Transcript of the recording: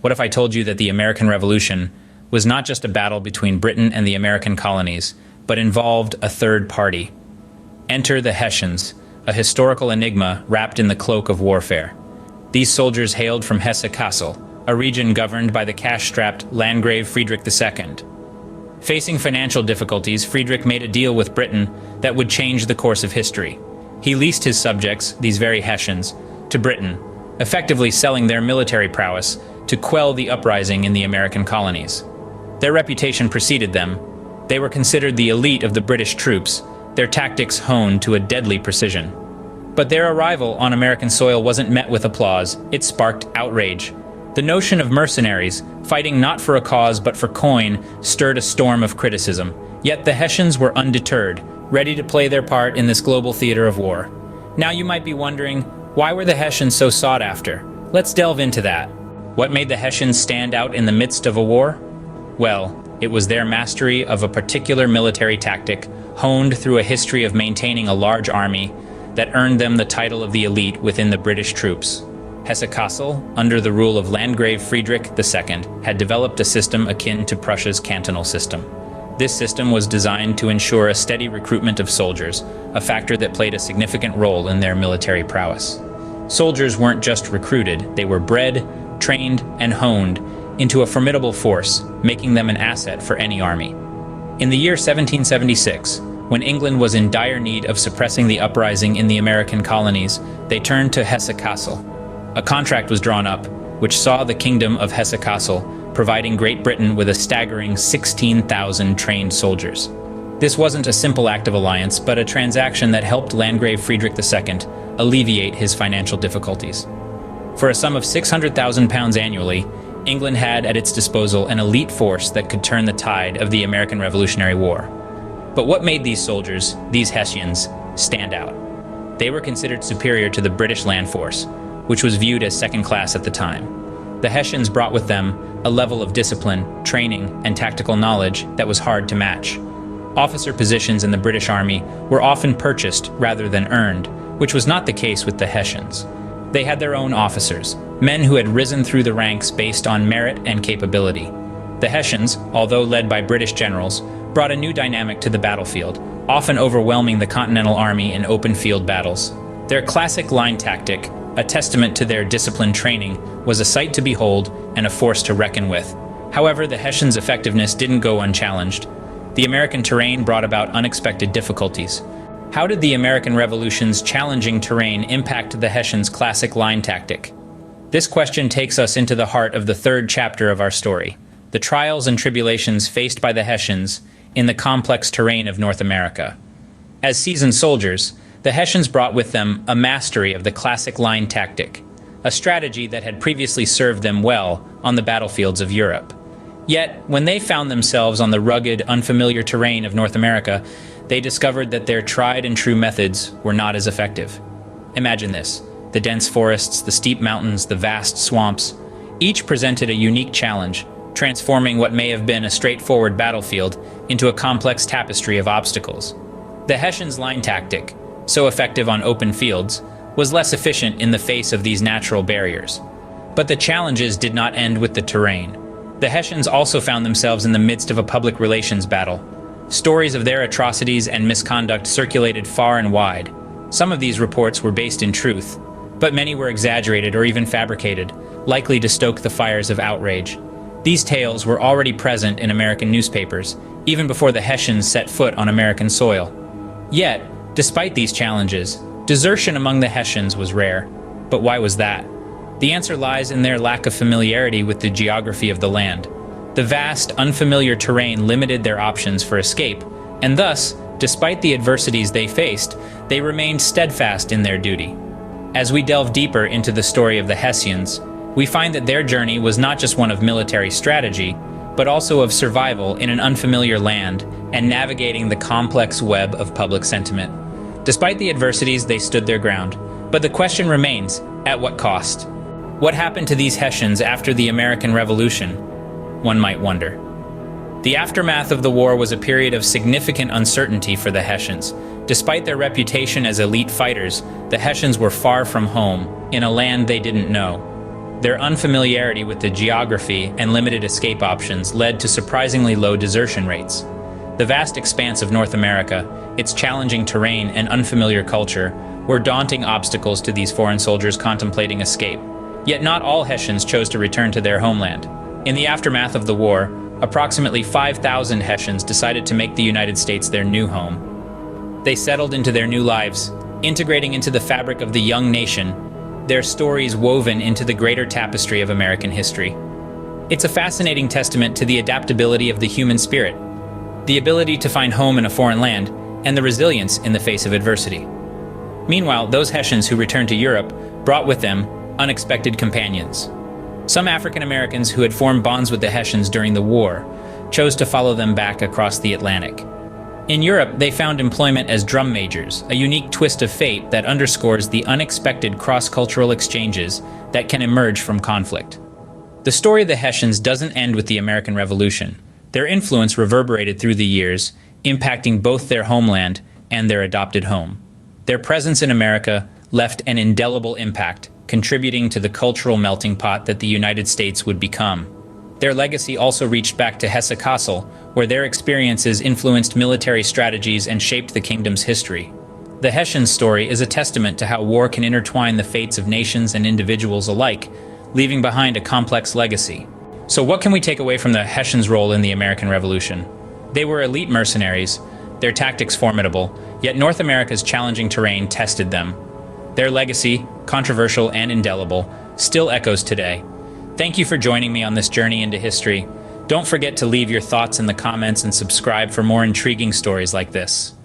What if I told you that the American Revolution was not just a battle between Britain and the American colonies, but involved a third party? Enter the Hessians, a historical enigma wrapped in the cloak of warfare. These soldiers hailed from Hesse-Kassel, a region governed by the cash-strapped Landgrave Friedrich II. Facing financial difficulties, Friedrich made a deal with Britain that would change the course of history. He leased his subjects, these very Hessians, to Britain, effectively selling their military prowess to quell the uprising in the American colonies. Their reputation preceded them. They were considered the elite of the British troops, their tactics honed to a deadly precision. But their arrival on American soil wasn't met with applause. It sparked outrage. The notion of mercenaries, fighting not for a cause but for coin, stirred a storm of criticism. Yet the Hessians were undeterred, ready to play their part in this global theater of war. Now you might be wondering, why were the Hessians so sought after? Let's delve into that. What made the Hessians stand out in the midst of a war? Well, it was their mastery of a particular military tactic, honed through a history of maintaining a large army, that earned them the title of the elite within the British troops. Hesse-Kassel, under the rule of Landgrave Friedrich II, had developed a system akin to Prussia's cantonal system. This system was designed to ensure a steady recruitment of soldiers, a factor that played a significant role in their military prowess. Soldiers weren't just recruited, they were bred, trained, and honed into a formidable force, making them an asset for any army. In the year 1776, when England was in dire need of suppressing the uprising in the American colonies, they turned to Hesse-Kassel. A contract was drawn up, which saw the Kingdom of Hesse-Kassel providing Great Britain with a staggering 16,000 trained soldiers. This wasn't a simple act of alliance, but a transaction that helped Landgrave Friedrich II alleviate his financial difficulties. For a sum of £600,000 annually, England had at its disposal an elite force that could turn the tide of the American Revolutionary War. But what made these soldiers, these Hessians, stand out? They were considered superior to the British land force, which was viewed as second class at the time. The Hessians brought with them a level of discipline, training, and tactical knowledge that was hard to match. Officer positions in the British Army were often purchased rather than earned, which was not the case with the Hessians. They had their own officers, men who had risen through the ranks based on merit and capability. The Hessians, although led by British generals, brought a new dynamic to the battlefield, often overwhelming the Continental Army in open field battles. Their classic line tactic, a testament to their disciplined training, was a sight to behold and a force to reckon with. However, the Hessians' effectiveness didn't go unchallenged. The American terrain brought about unexpected difficulties. How did the American Revolution's challenging terrain impact the Hessians' classic line tactic? This question takes us into the heart of the third chapter of our story, the trials and tribulations faced by the Hessians in the complex terrain of North America. As seasoned soldiers, the Hessians brought with them a mastery of the classic line tactic, a strategy that had previously served them well on the battlefields of Europe. Yet, when they found themselves on the rugged, unfamiliar terrain of North America, they discovered that their tried and true methods were not as effective. Imagine this: the dense forests, the steep mountains, the vast swamps. Each presented a unique challenge, transforming what may have been a straightforward battlefield into a complex tapestry of obstacles. The Hessians' line tactic, so effective on open fields, was less efficient in the face of these natural barriers. But the challenges did not end with the terrain. The Hessians also found themselves in the midst of a public relations battle. Stories of their atrocities and misconduct circulated far and wide. Some of these reports were based in truth, but many were exaggerated or even fabricated, likely to stoke the fires of outrage. These tales were already present in American newspapers, even before the Hessians set foot on American soil. Yet, despite these challenges, desertion among the Hessians was rare. But why was that? The answer lies in their lack of familiarity with the geography of the land. The vast, unfamiliar terrain limited their options for escape, and thus, despite the adversities they faced, they remained steadfast in their duty. As we delve deeper into the story of the Hessians, we find that their journey was not just one of military strategy, but also of survival in an unfamiliar land and navigating the complex web of public sentiment. Despite the adversities, they stood their ground. But the question remains, at what cost? What happened to these Hessians after the American Revolution? One might wonder. The aftermath of the war was a period of significant uncertainty for the Hessians. Despite their reputation as elite fighters, the Hessians were far from home, in a land they didn't know. Their unfamiliarity with the geography and limited escape options led to surprisingly low desertion rates. The vast expanse of North America, its challenging terrain and unfamiliar culture, were daunting obstacles to these foreign soldiers contemplating escape. Yet not all Hessians chose to return to their homeland. In the aftermath of the war, approximately 5,000 Hessians decided to make the United States their new home. They settled into their new lives, integrating into the fabric of the young nation, their stories woven into the greater tapestry of American history. It's a fascinating testament to the adaptability of the human spirit, the ability to find home in a foreign land, and the resilience in the face of adversity. Meanwhile, those Hessians who returned to Europe brought with them unexpected companions. Some African Americans who had formed bonds with the Hessians during the war chose to follow them back across the Atlantic. In Europe, they found employment as drum majors, a unique twist of fate that underscores the unexpected cross-cultural exchanges that can emerge from conflict. The story of the Hessians doesn't end with the American Revolution. Their influence reverberated through the years, impacting both their homeland and their adopted home. Their presence in America left an indelible impact, contributing to the cultural melting pot that the United States would become. Their legacy also reached back to Hesse-Kassel, where their experiences influenced military strategies and shaped the kingdom's history. The Hessian story is a testament to how war can intertwine the fates of nations and individuals alike, leaving behind a complex legacy. So what can we take away from the Hessians' role in the American Revolution? They were elite mercenaries, their tactics formidable, yet North America's challenging terrain tested them. Their legacy, controversial and indelible, still echoes today. Thank you for joining me on this journey into history. Don't forget to leave your thoughts in the comments and subscribe for more intriguing stories like this.